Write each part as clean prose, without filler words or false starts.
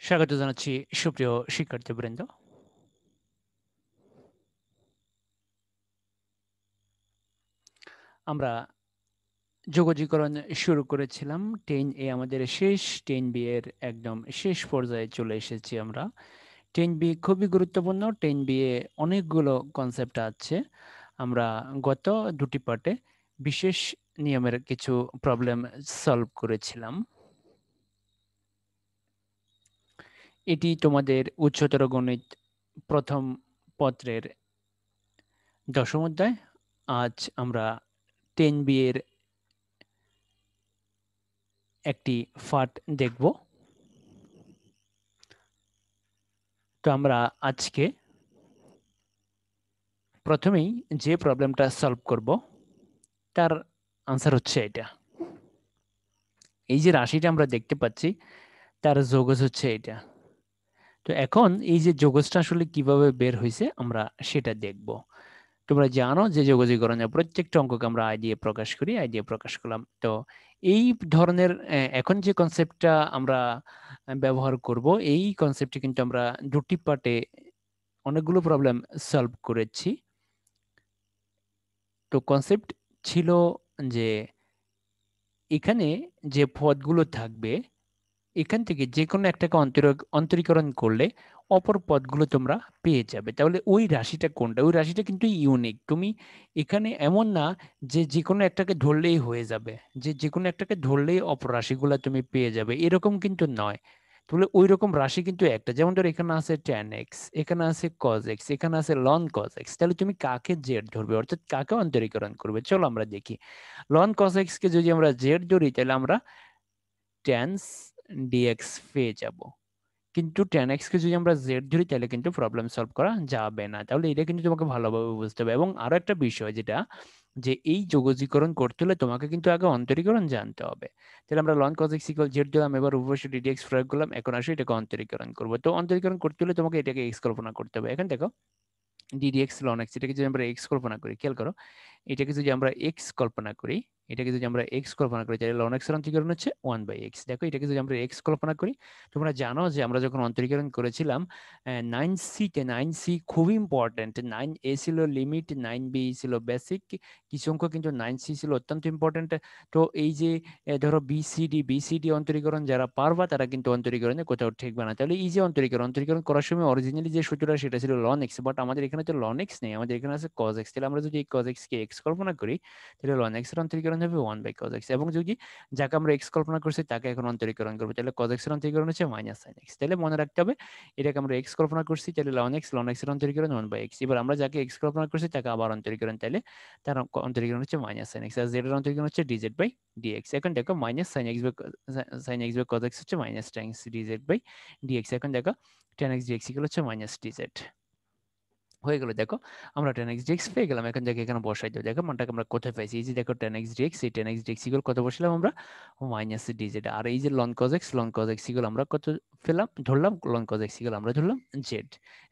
স্বাগত জানাচ্ছি সুপ্রিয় শিক্ষার্থীবৃন্দ। আমরা যোগজীকরণ শুরু করেছিলাম 10A, আমাদের শেষ 10B এর একদম শেষ পর্যায়ে চলে এসেছি আমরা। 10B খুবই গুরুত্বপূর্ণ। 10B এ অনেকগুলো কনসেপ্ট আছে। আমরা গত দুটি পার্টে বিশেষ নিয়মের কিছু প্রবলেম সলভ করেছিলাম। এটি তোমাদের উচ্চতর গণিত প্রথম পত্রের 10ম অধ্যায়। আজ আমরা 10B এর একটি পার্ট দেখব। তো আমরা আজকে প্রথমেই যে প্রবলেমটা সলভ করব তার আনসার হচ্ছে এটা। এই যে রাশিটা আমরা দেখতে পাচ্ছি তার যোগজ হচ্ছে এটা। তো এখন এই যে যোগজটা আসলে কিভাবে বের হয়েছে আমরা সেটা দেখব। তোমরা জানো যে যোগজীকরণের প্রত্যেকটা অঙ্ককে আমরা আই দিয়ে প্রকাশ করি, আই দিয়ে প্রকাশ করলাম। তো এই ধরনের এখন যে কনসেপ্টটা আমরা ব্যবহার করব, এই কনসেপ্টে কিন্তু আমরা দুটি পার্টে অনেকগুলো প্রবলেম সলভ করেছি। তো কনসেপ্ট ছিল যে এখানে যে পদগুলো থাকবে এখান থেকে যে কোনো একটাকে অন্তরীকরণ করলে অপর পদগুলো তোমরা পেয়ে যাবে। তাহলে ওই রাশিটা কোনটা? ওই রাশিটা কিন্তু ইউনিক। তুমি এখানে এমন না যে যে কোনো একটাকে ধরলেই হয়ে যাবে, যে যে কোনো একটাকে ধরলেই অপর রাশিগুলো তুমি পেয়ে যাবে, এরকম কিন্তু নয়। তাহলে ওই রকম রাশি কিন্তু একটা, যেমন ধর এখানে আছে tan x, এখানে আছে cos x, এখানে আছে ln cos x। তাহলে তুমি কাকে জেড ধরবে, অর্থাৎ কাকে অন্তরীকরণ করবে? চলো আমরা দেখি। ln cos x কে যদি আমরা জেড ধরি তাহলে আমরা tan dx পেয়ে যাব। কিন্তু tan x কে যদি আমরা z ধরি তাহলে কিন্তু প্রবলেম সলভ করা যাবে না। তাহলে এটা কিন্তু তোমাকে ভালোভাবে বুঝতে হবে। এবং আরো একটা বিষয় যেটা, যে এই যোগজীকরণ করতে হলে তোমাকে কিন্তু আগে অন্তরীকরণ জানতে হবে। তাহলে আমরা ln cos x = z দিলাম, এবার উপপাশে ddx প্রয়োগ করলাম, এখন আসলে এটাকে অন্তরীকরণ করবো। তো অন্তরীকরণ করতে হলে তোমাকে এটাকে x কল্পনা করতে হবে। এখন দেখো ddx ln x, এটাকে যদি আমরা x কল্পনা করি, খেয়াল করো, এটাকে যদি আমরা x কল্পনা করি, এটাকে যদি আমরা x কল্পনা করি তাহলে ln x এর অন্তরীকরণ হচ্ছে 1/x। দেখো এটাকে যদি আমরা x কল্পনা করি, তোমরা জানো যে আমরা যখন অন্তরীকরণ করেছিলাম 9c তে, 9c খুবই ইম্পর্টেন্ট। 9a ছিল লিমিট, 9b ছিল বেসিক, কিছু অঙ্ক কিন্তু 9c ছিল অত্যন্ত ইম্পর্টেন্ট। তো এই যে ধরো বিসিডি অন্তরীকরণ যারা পারবা তারা কিন্তু অন্তরীকরণে কোথাও ঠেকবে না। তাহলে এই যে অন্তরীকরণ করার সময় অরিজিনালি যে সূত্রটা সেটা ছিল ln x, বাট আমাদের এখানে তো ln x নেই, আমাদের এখানে আছে cos x। তাহলে আমরা যদি এই cos x কে x কল্পনা করি তাহলে ln x এর অন্তরীকরণ হবে 1/cos x। এবং যদি যাকে আমরা x কল্পনা করছি তাকে এখন অন্তরীকরণ করবো, তাহলে cos x এর অন্তরীকরণ হচ্ছে -sin x। তাহলে মনে রাখতে হবে এটাকে আমরা x কল্পনা করছি, তাহলে ln x এর অন্তরীকরণ 1/x। এবার আমরা যাকে x কল্পনা করছি তাকে আবার অন্তরীকরণ, তাহলে তার অন্তরীকরণ হচ্ছে -sin x, আর z এর অন্তরীকরণ হচ্ছে dz/dx। এখন দেখো sin x cos x হচ্ছে -tan dz/dx। এখন দেখো tan x dx হচ্ছে -dz হয়ে গেল। দেখো আমরা tan x dx পেয়ে গেলাম। এখন দেখো এখানে বসাই দাও, দেখো মানটাকে আমরা কোথায় পাইছি। এই যে দেখো tan x dx, এই tan x dx কত বসলাম আমরা? -dz। আর এই যে ln cos x আমরা কত পেলাম, ধরলাম ln cos x আমরা ধরলাম z।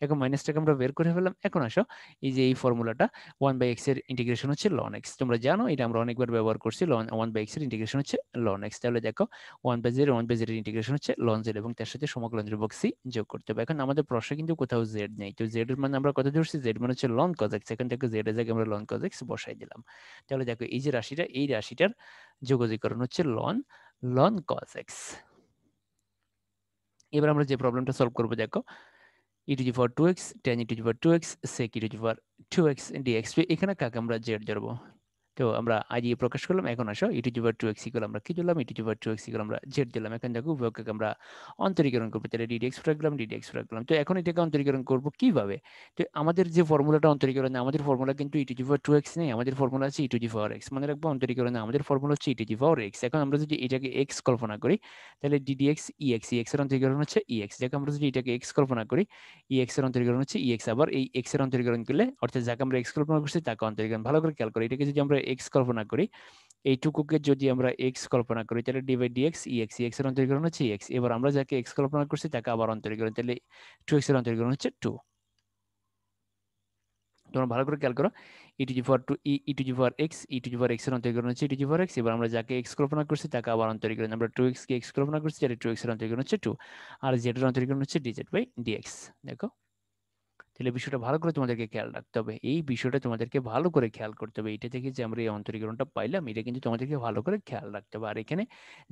এখন মাইনাসটাকে আমরা বের করে ফেললাম। এখন আসো এই যে এই ফর্মুলাটা 1/x এর ইন্টিগ্রেশন হচ্ছে ln x, তোমরা জানো এটা আমরা অনেকবার ব্যবহার করছি। 1/x এর ইন্টিগ্রেশন হচ্ছে ln x। তাহলে দেখো 1/z এর ইন্টিগ্রেশন হচ্ছে ln z, এবং তার সাথে সমকলন ধ্রুবক c যোগ করতে হবে। এখন আমাদের প্রশ্নে কিন্তু কোথাও z নেই, তো z এর মানে আমরা কত ধরছি? z মানে হচ্ছে ln cos x। এখন দেখো z এর জায়গায় আমরা ln cos x বসাই দিলাম। তাহলে দেখো এই যে রাশিটা, এই রাশিটার যোগজীকরণ হচ্ছে ln cos x। এবার আমরা যে প্রবলেমটা সলভ করবো, দেখো e⁻²x tan e⁻²x sec e⁻²x dx। এখানে কাকে আমরা z ধরবো? তো আমরা আই দিয়ে প্রকাশ করলাম। এখন আসো e⁻²x আমরা কি দিলাম? e⁻²x আমরা z দিলাম। এখন দেখো উভয়কে আমরা অন্তরীকরণ করবো, তাহলে ddx প্রয়োগ করলাম, ddx প্রয়োগ করলাম। তো এখন এটাকে অন্তরীকরণ করবো কিভাবে? তো আমাদের যে ফর্মুলাটা অন্তরীকরণে, আমাদের ফর্মুলা কিন্তু e⁻²x নেই, আমাদের ফর্মুলা আছে e⁻x। মনে রাখবো অন্তরীকরণে আমাদের ফর্মুলা হচ্ছে e⁻x। এখন আমরা যদি এটাকে x কল্পনা করি তাহলে ddx ex এর অন্তরীকরণ হচ্ছে ex। যাকে আমরা যদি এটাকে x কল্পনা করি, ex এর অন্তরীকরণ হচ্ছে ex। আবার এই x এর অন্তরীকরণ করলে, অর্থাৎ যাকে আমরা x কল্পনা করছি তাকে অন্তরীকরণ, ভালো করে খেয়াল করি, এটাকে যদি আমরা x কল্পনা করি, এইটুকুকে যদি আমরা x কল্পনা করি তাহলে d/dx ex এর অন্তরীকরণ হচ্ছে ex। এবার আমরা যাকে x কল্পনা করছি তাকে আবার অন্তরীকরণ, তাহলে 2x এর অন্তরীকরণ হচ্ছে 2। তোমরা ভালো করে খেয়াল করো, e to the power two e to the power x, e to the power x এর অন্তরীকরণ হচ্ছে ই টু দি পাওয়ার এক্স। এবার আমরা যাকে এক্স কল্পনা করছি তাকে আবার অন্তরীকরণ, আমরা 2x কে এক্স কল্পনা করছি, যেটা 2x এর অন্তরীকরণ হচ্ছে 2, আর z এর অন্তরীকরণ হচ্ছে dz বাই dx। দেখো, তাহলে বিষয়টা ভালো করে তোমাদেরকে খেয়াল রাখতে হবে, এই বিষয়টা তোমাদেরকে ভালো করে খেয়াল করতে হবে। এটা থেকে যে আমরা এই অন্তরীকরণটা পাইলাম, এটা কিন্তু তোমাদেরকে ভালো করে খেয়াল রাখতে হবে। আর এখানে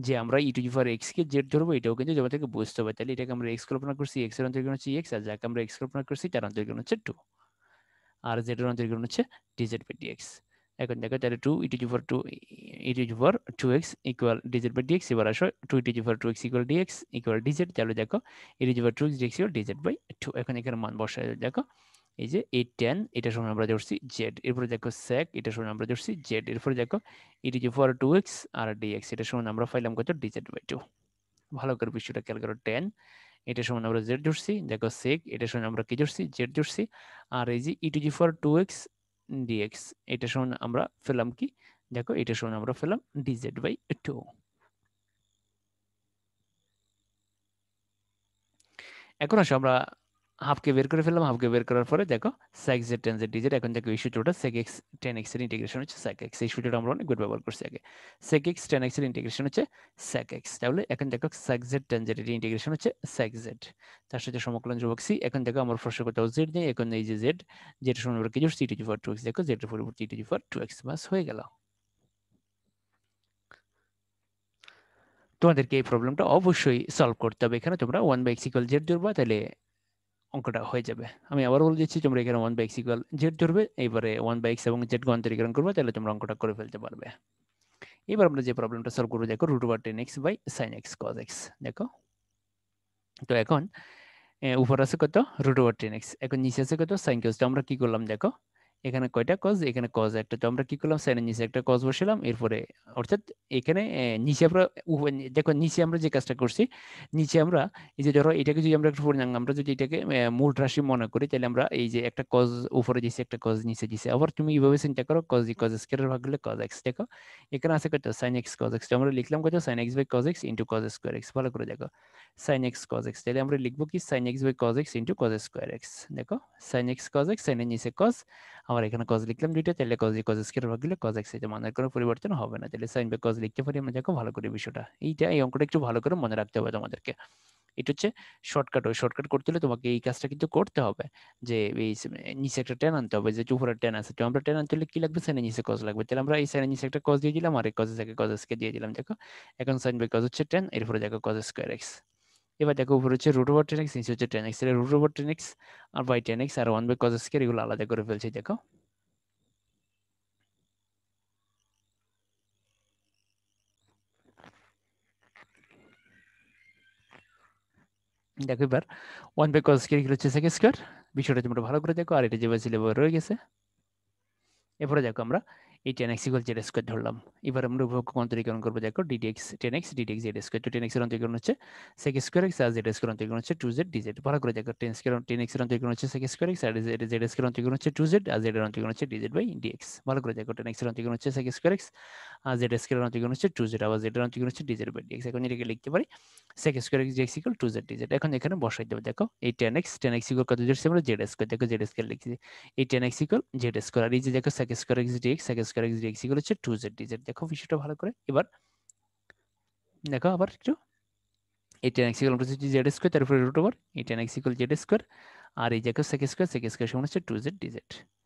যে আমরা e to the power x কে জেড ধরবো, এটাও কিন্তু তোমাদেরকে বুঝতে হবে। তাহলে এটাকে আমরা এক্স কল্পনা করছি, এক্স এর অন্তরীকরণ হচ্ছে এক্স, আর যাকে আমরা এক্স কল্পনা করছি তার অন্তরীকরণ হচ্ছে 2, আর z এর অন্তরীকরণ হচ্ছে dz বাই dx। এখন দেখো, তাহলে 2 e to the power 2 e to the power 2x equal dz by dx। এবার আসো 2 e to the power 2x equal dx equal dz। তাহলে দেখো e to the power 2x dx equal dz by 2। এখন এখানে মান বসায় দেখো, এই যে এই tan, এটা সমান আমরা ধরছি z, এরপরে দেখো sec, এটা সমান আমরা ধরছি z, এরপরে দেখো e to the power 2x R dx, এটা সমান আমরা পাইলাম কত, dz বাই 2। ভালো করে বিষয়টা খেয়াল করো, tan এটা সমান আমরা z ধরছি, দেখো sec এটা সমান আমরা কি ধরছি, z ধরছি, আর এই যে ই to the power 2x dx এটা সমান আমরা পেলাম কি, দেখো এটা সমান আমরা পেলাম dz বাই 2। এখন আসো আমরা হাফকে বের করে ফেললাম, হাফকে বের করার পরে দেখো sec z tan z dz। এখন দেখো এই সূত্রটা sec x tan x এর ইন্টিগ্রেশন হচ্ছে sec x, এই সূত্রটা আমরা অনেকবার ব্যবহার করছি আগে। sec x tan x এর ইন্টিগ্রেশন হচ্ছে sec x। তাহলে এখন দেখো sec z tan z এর ইন্টিগ্রেশন হচ্ছে sec z, তার সাথে সমকলন ধ্রুবক c। এখন দেখো আমার প্রশ্ন কোথাও z নেই, এখন এই যে z, যেটা সমান আমরা কি ধরছি ই টু দি পাওয়ার 2x, দেখো z এর পরিবর্তে ই টু দি পাওয়ার 2x, বাস হয়ে গেল। তোমাদেরকে এই প্রবলেমটা অবশ্যই সলভ করতে হবে। এখানে তোমরা 1/x ইকুয়াল z ধরবা, তাহলে অঙ্কটা হয়ে যাবে। আমি আবার বলে দিচ্ছি, তোমরা এখানে 1/x ইকুয়াল জেড ধরবে, এবারে 1/x এবং জেড কে অন্তরীকরণ করবে, তাহলে তোমরা অঙ্কটা করে ফেলতে পারবে। এবার আমরা যে প্রবলেমটা সলভ করবো, দেখো √10x by sin x cos x। দেখো, তো এখন উপর আছে কত, √10x, এখন নিচে আছে কত, sin cos। তো আমরা কি করলাম দেখো, এখানে কয়টা cos, এখানে cos একটা, তো আমরা কি করলাম, sin এর নিচে একটা cos বসালাম, এরপরে অর্থাৎ এখানে নিচে আমরা দেখো নিচে আমরা যে কাজটা করছি, নিচে আমরা এই যে ধরো এটাকে যদি আমরা একটা পূর্ণাঙ্গ, আমরা যদি এটাকে মূল রাশি মনে করি, তাহলে আমরা এই যে একটা cos উপরে দিছি, একটা cos নিচে দিছি। আবার তুমি এইভাবে চিন্তা করো, cos cos স্কয়ারের ভাগ হলে cos x। দেখো এখানে আছে কত, sin x cos x, তো আমরা লিখলাম কত, sin x by cos x into cos square x। ভালো করে দেখো, sin x cos x, তাহলে আমরা লিখবো কি, sin x by cos x into cos square x। দেখো sin x cos x, sin এর নিচে cos, আবার এখানে cos লিখলাম দুইটা, তাহলে cos cos স্কয়ার ভাগ দিলে cos x, এতে মানের কোনো পরিবর্তন হবে না। তাহলে sin বাই cos লিখতে পারি আমরা। দেখো ভালো করে বিষয়টা, এই অঙ্কটা একটু ভালো করে মনে রাখতে হবে তোমাদেরকে। এটা হচ্ছে শর্টকাট, ওই শর্টকাট করতে হলে তোমাকে এই কাজটা কিন্তু করতে হবে, যে এই নিচে একটা টেন আনতে হবে, যে উপরে টেন আছে, তো আমরা টেন আনতে হলে কি লাগবে, sin এর নিচে cos লাগবে। তাহলে আমরা এই sin এর নিচে একটা cos দিয়ে দিলাম, আর এই cos এর জায়গায় cos কে দিয়ে দিলাম। দেখো এখন sin বাই cos হচ্ছে 10, এরপরে দেখো cos স্কয়ার x। এবার দেখো উপরে হচ্ছে √10x, নিচে হচ্ছে 10x, এর √10x আর বাই 10x আর 1 বাই cos স্কয়ার, এগুলো আলাদা করে ফেলছি। দেখো দেখো এবার 1 বাই cos স্কয়ার হচ্ছে sec স্কয়ার, বিষয়টা তোমরা ভালো করে দেখো, আর এটা যেভাবে ছিল রয়ে গেছে। এরপরে দেখো আমরা এই 10x ইকুয়াল জেড স্কয়ার ধরলাম। এবার আমরা উভয়কে অন্তরীকরণ করবো, দেখো dx 10x ddx Z square, তো 10x এর অন্তরীকরণ হচ্ছে sec স্কয়ার x, আর জেড স্কয়ার অন্তরীকরণ হচ্ছে 2z dz। ভালো করে দেখো, 10x এর অন্তরীকরণ হচ্ছে sec স্কয়ার x, আর জেড স্কয়ার অন্তরীকরণ হচ্ছে 2z, আর z এর অন্তরীকরণ হচ্ছে dz বাই dx। ভালো করে দেখো, 10x এর অন্তরীকরণ হচ্ছে sec স্কয়ার x, আর জেড স্কয়ার অন্তরীকরণ হচ্ছে 2z, আবার z এর অন্তরীকরণ হচ্ছে dz বাই dx। এখন এটাকে লিখতে পারি sec square x dx equal 2z dz। এখন এখানে বসাই দেবো, দেখো এই 10x ইকুয়াল কত ধরছি আমরা, জেড স্কয়ার। দেখো জেড স্কয়ার লিখছি, এই 10x ইকুয়াল জেড স্কয়ার, আর এই যে দেখো sec square x dx, sec square x dx equal হচ্ছে 2z dz। দেখো বিষয়টা ভালো করে। এবার দেখো আবার একটু, এই 10x ইকুয়াল হচ্ছে জেড স্কয়ার, তারপরে রুট ওভার এই 10x ইকুয়াল জেড স্কয়ার, আর এই দেখো sec স্কয়ার সমান হচ্ছে 2z dz।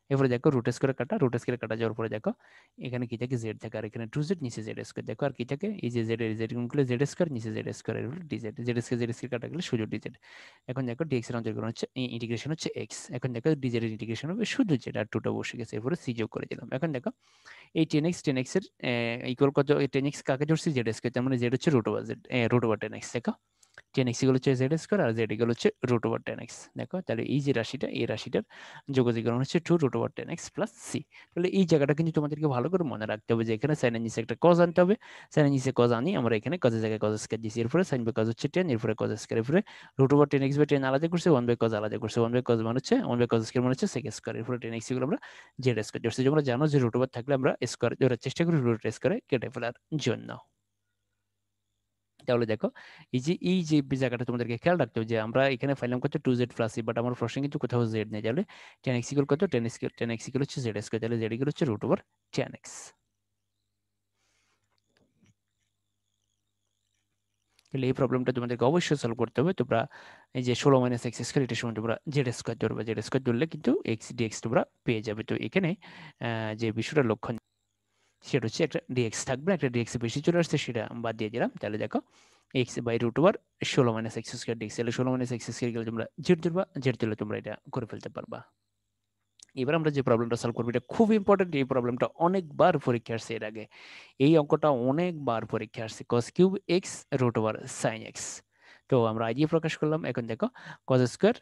এরপরে দেখো রুট স্কয়ার কাটা, রুট স্কয়ার কাটা যাওয়ার পরে দেখো এখানে কি থাকে, জেড থাকে, আর এখানে 2z নিচে জেড স্কয়ার। দেখো আর কি থাকে, এই যে জেড গুণগুলো জেড স্কয়ার, নিচে জেড স্কয়ার, এর হলো dz, জেড স্কয়ার কাটা গেলে শুধু dz। এখন দেখো dx এর অন্তর্গণ হচ্ছে ইন্টিগ্রেশন হচ্ছে x, এখন দেখো dz এর ইন্টিগ্রেশন হবে শুধু z, আর 2টা বসে গেছে, এরপরে c যোগ করে দিলাম। এখন দেখো এই 10x এর ইকুয়াল কত, 10x কাকে ধরছি, জেড স্কয়ার, তার মানে জেড হচ্ছে রুট ওভার 10x। দেখো 10x ইকুয়াল হচ্ছে জেড স্কয়ার, আর জেড ইকুয়াল হচ্ছে রুট ওভার 10x। দেখো তাহলে এই যে রাশিটা, এই রাশিটার যোগজীকরণ হচ্ছে 2 root over 10x plus C. তাহলে এই জায়গাটা কিন্তু তোমাদেরকে ভালো করে মনে রাখতে হবে, যে এখানে সাইনের নিচে একটা কজ আনতে হবে, সাইনের নিচে কজ আনি, আমরা এখানে কজের জায়গায় কজ স্কয়ার দিয়েছি, এরপরে সাইন বাই কজ হচ্ছে 10, এরপরে কজ স্কয়ার, এরপরে রুট ওভার 10x বাই 10 আলাদা করছে, 1 বাই কজ আলাদা করছে, 1 বাই কজ মানে হচ্ছে 1 বাই কজ স্কয়ার মানে হচ্ছে সেক স্কয়ার, এরপরে 10x ইকুয়াল আমরা জেড স্কয়ার ধরছি। তোমরা জানো যে রুট ওভার থাকলে আমরা স্কয়ার ধরার চেষ্টা করি রুট স্কয়ারে কেটে ফেলার জন্য। তাহলে দেখো এই যে জায়গাটা তোমাদেরকে খেয়াল রাখতে হবে যে আমরা এখানে পাইলাম কত 2z প্লাস বাট আমার প্রশ্নে কিন্তু কোথাও z নেই, তাহলে 10x ইকুয়াল কত 10x ইকুয়াল হচ্ছে z স্কয়ার, তাহলে z ইকুয়াল হচ্ছে রুট ওভার 10x। তাহলে এই প্রবলেমটা তোমাদেরকে অবশ্যই সলভ করতে হবে। তোমরা এই যে 16 মাইনাস এক্স স্কয়ার এটার সময় তোমরা জেড স্কয়ার ধরবে, জেড স্কয়ার ধরলে কিন্তু এক্স ডিএক্স তোমরা পেয়ে যাবে। তো এখানে যে বিষয়টা লক্ষ্য সেটা হচ্ছে একটা ডিএক্স থাকবে, একটা ডিএক্স বেশি চলে আসছে সেটা বাদ দিয়ে দিলাম। তাহলে দেখো x by root over 16 minus x square dx, তাহলে 16 মাইনাস এক্স স্কয়ার গেলে তোমরা জেড ধরবা, জেড ধরলে তোমরা এটা করে ফেলতে পারবা। এবার আমরা যে প্রবলেমটা সলভ করবো এটা খুব ইম্পর্টেন্ট, এই প্রবলেমটা অনেকবার পরীক্ষা আসছে এর আগে, এই অঙ্কটা অনেকবার পরীক্ষা আসছে, cos cube x root over sine x. তো আমরা আইডিয়া প্রকাশ করলাম। এখন দেখো cos স্কয়ার,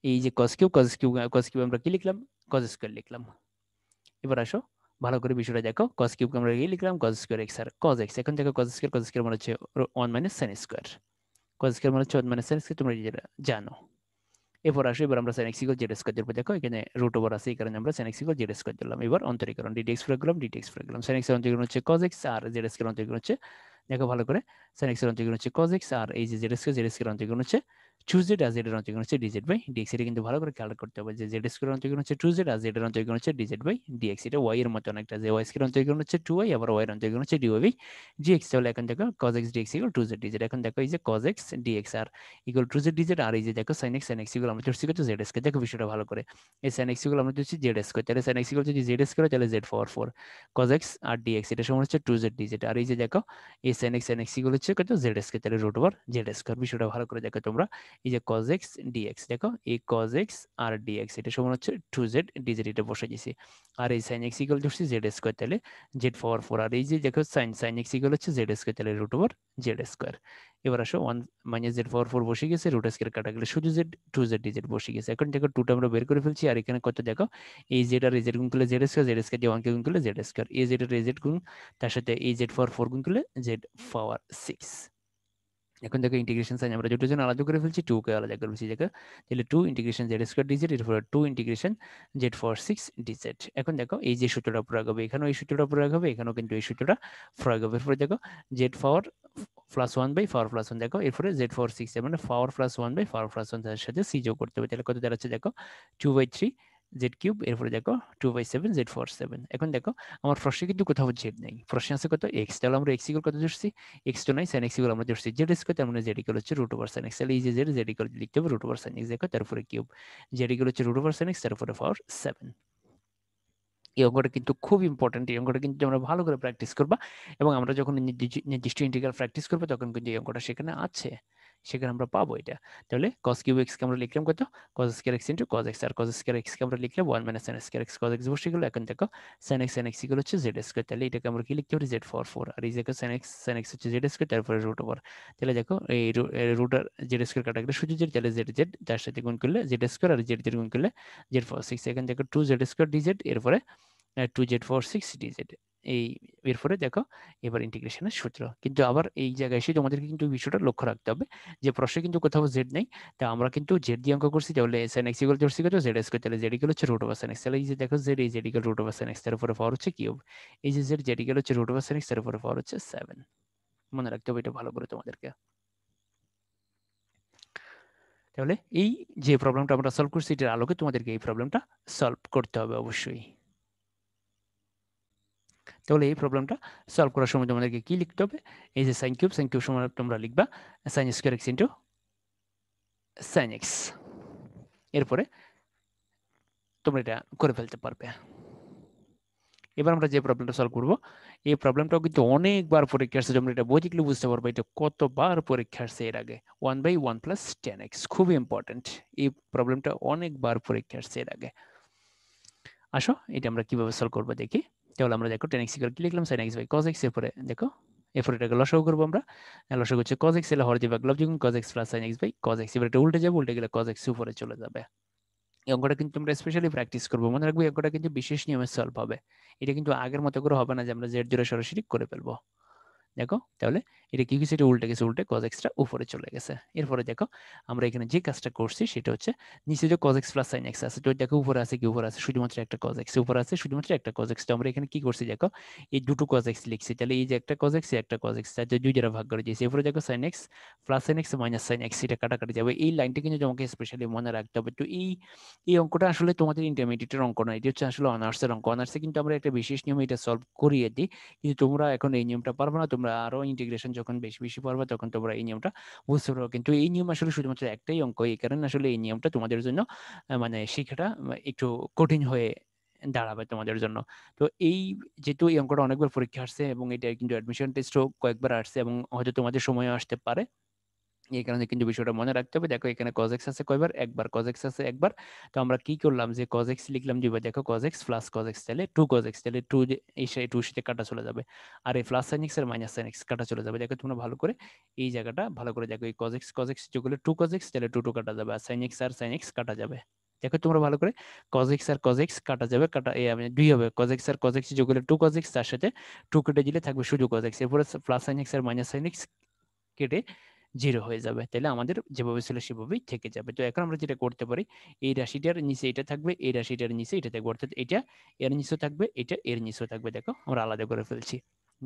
এই যে cos কিউব আমরা কি লিখলাম, cos স্কয়ার লিখলাম। এবার আসো ভালো করে বিষয়টা দেখো, cos কিউব আমরা কি লিখলাম, cos স্কয়ার এক্স আর cos এক্স। এখন দেখো cos স্কয়ার মানে হচ্ছে 1 minus sin square, cos square মানে হচ্ছে 1 মাইনাস sin স্কয়ার, তোমরা যেটা জানো। এরপর আসো, এবার আমরা sin x equal Z square ধরবো। দেখো এখানে রুট ওভার আছে, এই কারণে আমরা sin x equal Z square দিলাম। এবার অন্তরীকরণ ddx প্রয়োগ করলাম, ddx প্রয়োগ করলাম। sin x এর অন্তরীকরণ হচ্ছে cos x আর জেড স্কয়ার অন্তরীকরণ হচ্ছে, দেখো ভালো করে, sin x এর অন্তরীকরণ হচ্ছে cos x আর এই যে জেড স্কয়ার অন্তরীকরণ হচ্ছে 2z আর z এর অন্তরীকরণ হচ্ছে dz বাই dx। এটা কিন্তু ভালো করে খেয়াল করতে হবে যে জেড স্কয়ার অন্তরীকরণ হচ্ছে 2z আর z এর অন্তরীকরণ হচ্ছে dz বাই dx। এটা y এর মতো অনেকটা, যে y স্কয়ার অন্তরীকরণ হচ্ছে 2y আবার y এর অন্তরীকরণ হচ্ছে dy বাই dx। তাহলে এখন দেখো cos x dx equal 2z dz। এখন দেখো এই যে cos x dx আর ইকুয়াল 2z dz, আর এই যে দেখো sin x ইকুয়াল আমরা ধরছি কত z স্কয়ার। দেখো বিষয়টা ভালো করে, এই sin x ইকুয়াল আমরা ধরছি z স্কয়ার, তাহলে sin x ইকুয়াল যদি z স্কয়ার তাহলে z পাওয়ার 4 cos x আর dx এটা সমান হচ্ছে 2z dz। আর এই যে দেখো এই sin x ইকুয়াল হচ্ছে কত z স্কয়ার, তাহলে রুট ওভার z স্কয়ার। বিষয়টা ভালো করে দেখো তোমরা, এই যে cos x dx, দেখো এই cos x আর dx এটা সমান হচ্ছে 2z dz, এটা বসে দিয়েছি। আর এই sin x ইকুয়াল ধরছি z স্কয়ার, তাহলে z পাওয়ার 4। আর এই যে দেখো sin x ইকুয়াল হচ্ছে z স্কয়ার, তাহলে রুট ওভার z স্কয়ার। এবার আসো 1 মাইনাস জেড পাওয়ার 4 বসে গেছে, রুট স্কয়ার কাটা গেলে শুধু জেড, 2z dz বসে গেছে। এখন দেখো 2টা আমরা বের করে ফেলছি, আর এখানে কত দেখো এই জেড আর এই জেড গুণ করলে জেড স্কয়ার দিয়ে 1 কে গুণ করলে জেড স্কয়ার, এই জেড আর এই জেড গুণ তার সাথে এই জেড পাওয়ার 4 গুণ করলে জেড পাওয়ার 6। এখন দেখো ইন্টিগ্রেশন সাইন আমরা দুটো জন আলাদা করে ফেলছি, 2 কে আলাদা করে ফেলছি। দেখো তাহলে 2 ইন্টিগ্রেশন জেড স্কয়ার ডিজেড, এরপর 2 ইন্টিগ্রেশন জেড পাওয়ার 6 ডিজেড। এখন দেখো এই যে সূত্রটা প্রয়োগ হবে, এখানেও এই সূত্রটা প্রয়োগ হবে, এখানেও কিন্তু এই সূত্রটা প্রয়োগ হবে। এরপরে দেখো z power plus 1 by power plus 1, দেখো এরপরে জেড পাওয়ার 6 মানে power plus 1 by power plus 1 তার সাথে সি যোগ করতে হবে, তাহলে কত দাঁড়াচ্ছে দেখো 2/3 জেড কিউব, এরপরে দেখো 2/7 জেড পাওয়ার 7। এখন দেখো আমার প্রশ্নে কিন্তু কোথাও জেড নেই, প্রশ্নে আছে কত এক্স, তাহলে আমরা এক্স ইকুয়াল কত ধরছি, এক্স তো নাই, সাইন এক্স ইকুয়াল আমরা ধরছি জেড স্কয়ার, তার মানে জেড ইকুয়াল হচ্ছে রুট ওভার সাইন এক্স। তাহলে এই যে জেড ইকুয়াল লিখতে হবে রুট ওভার সাইন এক্স, দেখো তারপরে কিউব, জেড ইকুয়াল হচ্ছে রুট ওভার সাইন এক্স তারপরে পাওয়ার 7। এই অঙ্কটা কিন্তু খুব ইম্পর্টেন্ট, এই অঙ্কটা কিন্তু আমরা ভালো করে প্র্যাকটিস করবা, এবং আমরা যখন নির্দিষ্ট ইন্টিগ্রাল প্র্যাকটিস করবো তখন কিন্তু এই অঙ্কটা সেখানে আছে, সেখানে আমরা পাবো এটা। তাহলে cos কিউব x কে আমরা লিখলাম কত, cos square x into cos x, আর cos স্কয়ার x কে আমরা লিখলাম 1 minus sin square x, cos x বসে গেল। এখন দেখো sin x ইকুয়াল হচ্ছে z স্কয়ার, তাহলে এটাকে আমরা কি লিখতে পারি z পাওয়ার 4, আর এই দেখো sin x হচ্ছে z স্কয়ার তারপরে রুট ওভার, তাহলে দেখো এই রুট আর z স্কয়ার কাটা গেলে শুধু z, তাহলে z তার সাথে গুণ করলে z স্কয়ার আর z গুণ করলে z পাওয়ার 6। এখন দেখো 2z স্কয়ার dz, এরপরে 2z/6 dz। এই এরপরে দেখো এবার ইন্টিগ্রেশনের সূত্র, কিন্তু আবার এই জায়গায় এসে তোমাদেরকে কিন্তু বিষয়টা লক্ষ্য রাখতে হবে যে প্রশ্নে কিন্তু কোথাও জেড নেই, তা আমরা কিন্তু জেড দিয়ে অঙ্ক করছি, তাহলে sin x ইকুয়াল ধরছি কত জেড স্কয়ার, তাহলে জেড ইকুয়াল হচ্ছে রুট ওভার sin x। তাহলে এই যে দেখো জেড, এই z equal root over sin x, তার উপরে পাওয়ার হচ্ছে কিউব, এই যে জেড ইকুয়াল হচ্ছে রুট ওভার sin x, তার উপরে পাওয়ার হচ্ছে 7। মনে রাখতে হবে এটা ভালো করে তোমাদেরকে। তাহলে এই যে প্রবলেমটা আমরা সলভ করছি এটার আলোকে তোমাদেরকে এই প্রবলেমটা সলভ করতে হবে অবশ্যই। তাহলে এই প্রবলেমটা সলভ করার সময় তোমাদেরকে কি লিখতে হবে, এই যে সাইন কিউব সময় তোমরা লিখবা sine square x into sine x, এরপরে তোমরা এটা করে ফেলতে পারবে। এবার আমরা যে প্রবলেমটা সলভ করবো, এই প্রবলেমটাও কিন্তু অনেকবার পরীক্ষা আসছে, তোমরা এটা বই দেখলে বুঝতে পারবে এটা কতবার পরীক্ষা আসছে এর আগে। 1/1 + 10x খুবই ইম্পর্টেন্ট, এই প্রবলেমটা অনেকবার পরীক্ষা আসছে এর আগে। আসো এটা আমরা কিভাবে সলভ করবো দেখি। তাহলে আমরা দেখো 10x কি লিখলাম sin x by cos x, এরপরে দেখো এরপরে এটাকে লসাগু করবো আমরা, লসাগু হচ্ছে cos x, এর হর দিবা লব যখন cos x plus sin x by cos x, এবার এটা উল্টে যাবে, উল্টে গেলে cos x উপরে চলে যাবে। এই অঙ্কটা কিন্তু আমরা স্পেশালি প্র্যাকটিস করবো, মনে রাখবো এই অঙ্কটা কিন্তু বিশেষ নিয়মে সলভ হবে, এটা কিন্তু আগের মতো করে হবে না যে আমরা z জোড়া সরাসরি করে ফেলবো। দেখো তাহলে এটা কি কিছু, এটা উল্টে গেছে, উল্টে cos x টা উপরে চলে গেছে। এরপরে দেখো আমরা এখানে যে কাজটা করছি সেটা হচ্ছে নিচে যে cos x plus sin x আছে, তো দেখো উপরে আছে কি, উপরে আছে শুধুমাত্র একটা cos x, উপরে আছে শুধুমাত্র একটা cos x। তো আমরা এখানে কি করছি দেখো, এই দুটো cos x লিখছি, তাহলে এই যে একটা cos x একটা cos x, তাহলে দুই দ্বারা ভাগ করে দিয়েছি। এরপরে দেখো sin x plus sin x minus sin x, এটা কাটাকাটি যাবে। এই লাইনটা কিন্তু তোমাকে স্পেশালি মনে রাখতে হবে। তো এই অঙ্কটা আসলে তোমাদের ইন্টারমিডিয়েটের অঙ্ক না, এটা হচ্ছে আসলে অনার্সের অঙ্ক। অনার্সে কিন্তু আমরা একটা বিশেষ নিয়মে এটা সলভ করিয়ে দিই, কিন্তু তোমরা এখন এই নিয়মটা পারবে না। তোমরা আরো ইন্টিগ্রেশন যখন বেশি বেশি পারবে তখন তোমরা এই নিয়মটা বুঝতে পারবে। কিন্তু এই নিয়ম আসলে শুধুমাত্র একটাই অঙ্ক, এই কারণে আসলে এই নিয়মটা তোমাদের জন্য মানে শেখাটা একটু কঠিন হয়ে দাঁড়াবে তোমাদের জন্য। তো এই যেহেতু এই অঙ্কটা অনেকবার পরীক্ষা আসছে এবং এটা কিন্তু অ্যাডমিশন টেস্টও কয়েকবার আসছে এবং হয়তো তোমাদের সময় আসতে পারে, এই কারণে কিন্তু বিষয়টা মনে রাখতে হবে। দেখো এখানে cos x আছে কয়বার, একবার, cos x আছে একবার। তো আমরা কি করলাম যে cos x লিখলাম দুইবার, দেখো cos x plus cos x, তাহলে 2 cos x, তাহলে 2 এই সাথে 2 সাথে কাটা চলে যাবে। আর এই প্লাস sin x আর মাইনাস sin x কাটা চলে যাবে। দেখো তোমরা ভালো করে এই জায়গাটা ভালো করে দেখো, এই cos x যোগ করলে 2 cos x, তাহলে 2 2 কাটা যাবে, আর sin x কাটা যাবে। দেখো তোমরা ভালো করে cos x আর cos x কাটা যাবে, কাটা এই আমি দুই হবে, cos x আর cos x যোগ করলে 2 cos x, তার সাথে 2 কেটে দিলে থাকবে শুধু cos x। এরপরে প্লাস sin x আর মাইনাস sin x কেটে 0 হয়ে যাবে, তাহলে আমাদের যেভাবে ছিল সেভাবেই থেকে যাবে। তো এখন আমরা যেটা করতে পারি, এই রাশিটার নিচে এটা থাকবে, এই রাশিটার নিচে এটা থাকবে, অর্থাৎ এটা এর নিচেও থাকবে, এটা এর নিচেও থাকবে। দেখো আমরা আলাদা করে ফেলছি,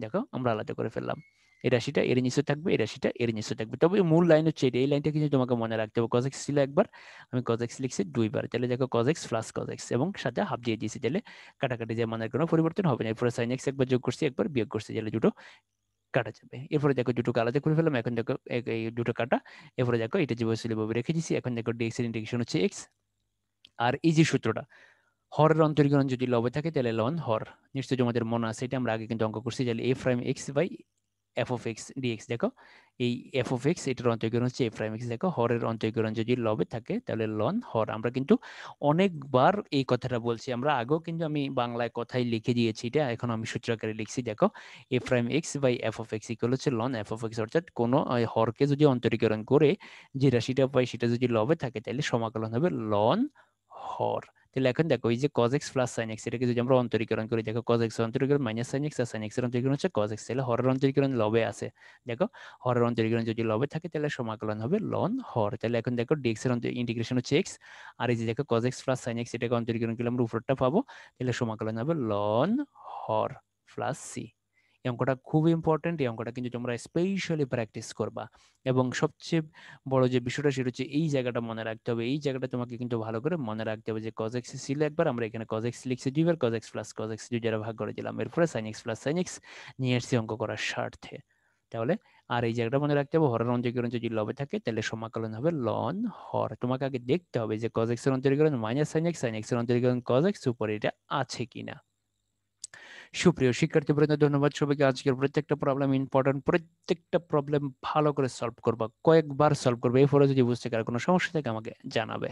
দেখো আমরা আলাদা করে ফেললাম। এই রাশিটা এর নিচে থাকবে, এই রাশিটা এর নিচে থাকবে। তবে মূল লাইন হচ্ছে এটা, এই লাইনটা কিন্তু তোমাকে মনে রাখতে হবে। cos x ছিল একবার, আমি cos x লিখছি দুইবার, তাহলে দেখো cos x plus cos x এবং সাথে হাফ দিয়ে দিয়েছি, তাহলে কাটাকাটি যে মানের কোনো পরিবর্তন হবে না। এরপরে sin x একবার যোগ করছি, একবার বিয়োগ করছি, তাহলে দুটো কাটা যাবে। এরপরে দেখো দুটোকে আলাদা করে ফেললাম, এখন দেখো এই দুটো কাটা। এরপরে দেখো এটা যেভাবে ছিল এভাবে রেখে দিছি। এখন দেখো dx এর ইন্টিগ্রেশন হচ্ছে x, আর এই যে সূত্রটা, হরের অন্তরীকরণ যদি লবে থাকে তাহলে লন হর, নিশ্চয়ই তোমাদের মনে আছে, এটা আমরা আগে কিন্তু অঙ্ক করছি। তাহলে a prime x by f of x dx, দেখো এই এফ অফ এক্স এটার অন্তরীকরণ হচ্ছে এ প্রাইম এক্স। দেখো হরের অন্তরীকরণ যদি লবে থাকে তাহলে লন হর। আমরা কিন্তু অনেকবার এই কথাটা বলছি, আমরা আগেও কিন্তু আমি বাংলায় কথাই লিখে দিয়েছি, এটা এখন আমি সূত্র আকারে লিখছি। দেখো a prime x by f of x equal হচ্ছে লন এফ অফ এক্স, অর্থাৎ কোনো হরকে যদি অন্তরীকরণ করে যে রাশিটা পাই সেটা যদি লবে থাকে তাহলে সমাকলন হবে লন হর। তাহলে এখন দেখো এই যে cos x plus sin x, এটাকে যদি আমরা অন্তরীকরণ করি, দেখো cos x এর অন্তরীকরণ মাইনাস sin x, আর sin x এর অন্তরীকরণ হচ্ছে cos x, তাহলে হরের অন্তরীকরণ লবে আছে। দেখো হরের অন্তরীকরণ যদি লবে থাকে তাহলে সমাকলন হবে লন হর। তাহলে এখন দেখো dx এর ইন্টিগ্রেশন হচ্ছে x, আর এই যে দেখো cos x plus sin x, এটাকে অন্তরীকরণ করলে আমরা উপরটা পাবো, তাহলে সমাকলন হবে লন হর প্লাস c। এই অঙ্কটা খুব ইম্পর্টেন্ট, এই অঙ্কটা কিন্তু তোমরা স্পেশালি প্র্যাকটিস করবা। এবং সবচেয়ে বড় যে বিষয়টা সেটা হচ্ছে এই জায়গাটা মনে রাখতে হবে, এই জায়গাটা তোমাকে কিন্তু ভালো করে মনে রাখতে হবে যে cos x ছিল একবার, আমরা এখানে cos x লিখছি দুইবার, cos x plus cos x দুই দ্বারা ভাগ করে দিলাম, এরপরে sin x plus sin x নিয়ে আসছি অঙ্ক করার স্বার্থে। তাহলে আর এই জায়গাটা মনে রাখতে হবে, হরের অন্তরীকরণ যদি লবে থাকে তাহলে সমাকলন হবে লন হর। তোমাকে আগে দেখতে হবে যে cos x এর অন্তরীকরণ মাইনাস sin x এর অন্তরীকরণ cos x উপরে এটা আছে কিনা। সুপ্রিয় শিক্ষার্থীবৃন্দ, ধন্যবাদ সবাইকে। আজকের প্রত্যেকটা প্রবলেম ইম্পর্টেন্ট, প্রত্যেকটা প্রবলেম ভালো করে সলভ করবা, কয়েকবার সলভ করবে, এরপরে যদি বুঝতে কার কোনো সমস্যা থাকে আমাকে জানাবে।